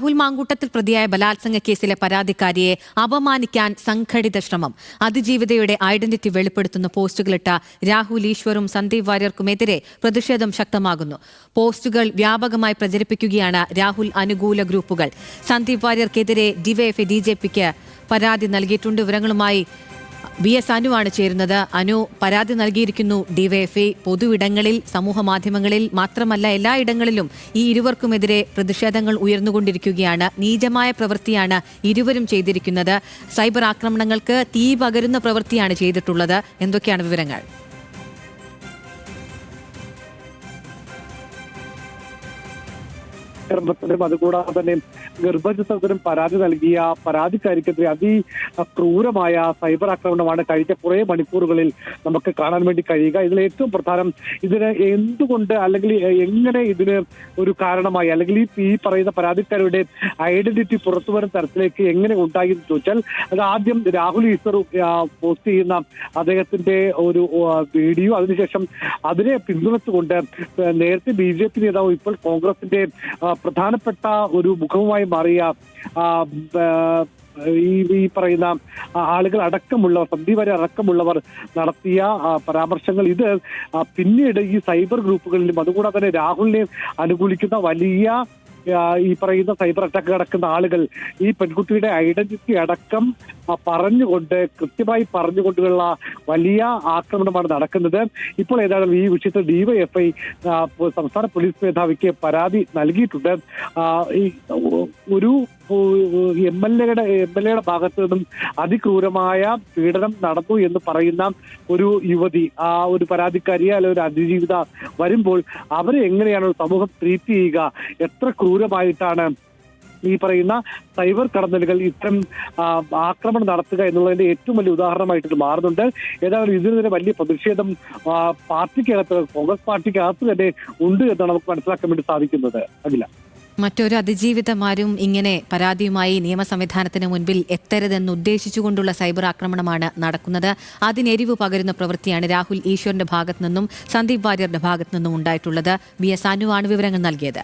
രാഹുൽ മാങ്കൂട്ടത്തിൽ പ്രതിയായ ബലാത്സംഗ കേസിലെ പരാതിക്കാരിയെ അപമാനിക്കാൻ സംഘടിത ശ്രമം. അതിജീവിതയുടെ ഐഡന്റിറ്റി വെളിപ്പെടുത്തുന്ന പോസ്റ്റുകളിട്ട രാഹുൽ ഈശ്വറും സന്ദീപ് വാര്യർക്കുമെതിരെ പ്രതിഷേധം ശക്തമാകുന്നു. പോസ്റ്റുകൾ വ്യാപകമായി പ്രചരിപ്പിക്കുകയാണ് രാഹുൽ അനുകൂല ഗ്രൂപ്പുകൾ. സന്ദീപ് വാര്യർക്കെതിരെ ഡിവൈഎഫ്ഐ DJPക്ക് പരാതി നൽകിയിട്ടുണ്ട്. വിവരങ്ങളുമായി BS അനുവാണ് ചേരുന്നത്. അനു, പരാതി നൽകിയിരിക്കുന്നു ഡിവൈഎഫ്ഐ. പൊതുവിടങ്ങളിൽ, സമൂഹ മാധ്യമങ്ങളിൽ മാത്രമല്ല എല്ലായിടങ്ങളിലും ഈ ഇരുവർക്കുമെതിരെ പ്രതിഷേധങ്ങൾ ഉയർന്നുകൊണ്ടിരിക്കുകയാണ്. നീചമായ പ്രവൃത്തിയാണ് ഇരുവരും ചെയ്തിരിക്കുന്നത്. സൈബർ ആക്രമണങ്ങൾക്ക് തീ പകരുന്ന പ്രവൃത്തിയാണ് ചെയ്തിട്ടുള്ളത്. എന്തൊക്കെയാണ് വിവരങ്ങൾ? അതുകൂടാതെ തന്നെ ഗർഭചിത്രത്തിനും പരാതി നൽകിയ പരാതിക്കാരിക്കെതിരെ അതിക്രൂരമായ സൈബർ ആക്രമണമാണ് കഴിഞ്ഞ കുറെ മണിക്കൂറുകളിൽ നമുക്ക് കാണാൻ വേണ്ടി കഴിയുക. ഇതിൽ ഏറ്റവും പ്രധാനം ഇതിന് എന്തുകൊണ്ട് അല്ലെങ്കിൽ എങ്ങനെ ഇതിന് ഒരു കാരണമായി അല്ലെങ്കിൽ ഈ പറയുന്ന പരാതിക്കാരുടെ ഐഡന്റിറ്റി പുറത്തു വരുന്ന തരത്തിലേക്ക് എങ്ങനെ ഉണ്ടായി എന്ന് ചോദിച്ചാൽ അത് ആദ്യം രാഹുൽ ഈശ്വർ പോസ്റ്റ് ചെയ്യുന്ന അദ്ദേഹത്തിന്റെ ഒരു വീഡിയോ, അതിനുശേഷം അതിനെ പിന്തുണച്ചുകൊണ്ട് നേരത്തെ BJP നേതാവ് ഇപ്പോൾ കോൺഗ്രസിന്റെ പ്രധാനപ്പെട്ട ഒരു മുഖവുമായി മാറിയ ഈ പറയുന്ന ആളുകൾ അടക്കമുള്ളവർ, സന്ദീപ് വാര്യർ അടക്കമുള്ളവർ നടത്തിയ പരാമർശങ്ങൾ ഇത് പിന്നീട് ഈ സൈബർ ഗ്രൂപ്പുകളിലും അതുകൂടാതെ തന്നെ രാഹുലിനെ അനുകൂലിക്കുന്ന വലിയ ഈ പറയുന്ന സൈബർ അറ്റാക്ക് നടക്കുന്ന ആളുകൾ ഈ പെൺകുട്ടിയുടെ ഐഡന്റിറ്റി അടക്കം കൃത്യമായി പറഞ്ഞുകൊണ്ടുള്ള വലിയ ആക്രമണമാണ് നടക്കുന്നത്. ഇപ്പോൾ ഏതായാലും ഈ വിഷയത്തിൽ DYFI സംസ്ഥാന പോലീസ് മേധാവിക്ക് പരാതി നൽകിയിട്ടുണ്ട്. ഒരു MLA യുടെ ഭാഗത്തു നിന്നും അതിക്രൂരമായ പീഡനം നടന്നു എന്ന് പറയുന്ന ഒരു യുവതി, ആ ഒരു പരാതിക്കാരിയെ അല്ലെങ്കിൽ ഒരു അതിജീവിത വരുമ്പോൾ അവരെ എങ്ങനെയാണ് സമൂഹം ട്രീറ്റ് ചെയ്യുക, എത്ര ക്രൂരമായിട്ടാണ് ഈ പറയുന്ന സൈബർ കടന്നലുകൾ ഇത്തരം ആക്രമണം നടത്തുക എന്നുള്ളതിന്റെ ഏറ്റവും വലിയ ഉദാഹരണമായിട്ട് മാറുന്നുണ്ട്. ഏതായാലും ഇതിനെതിരെ വലിയ പ്രതിഷേധം പാർട്ടിക്കകത്ത്, കോൺഗ്രസ് പാർട്ടിക്കകത്ത് തന്നെ ഉണ്ട് എന്നാണ് നമുക്ക് മനസ്സിലാക്കാൻ വേണ്ടി സാധിക്കുന്നത്. അഖില, മറ്റൊരു അതിജീവിതമാരും ഇങ്ങനെ പരാതിയുമായി നിയമ സംവിധാനത്തിന് മുൻപിൽ എത്തരുതെന്ന് ഉദ്ദേശിച്ചുകൊണ്ടുള്ള സൈബർ ആക്രമണമാണ് നടക്കുന്നത്. അതിനെരിവ് പകരുന്ന പ്രവൃത്തിയാണ് രാഹുൽ ഈശ്വറിന്റെ ഭാഗത്തു നിന്നും സന്ദീപ് വാര്യരുടെ ഭാഗത്തു നിന്നും ഉണ്ടായിട്ടുള്ളത്. BS അനുവാണ് വിവരങ്ങൾ നൽകിയത്.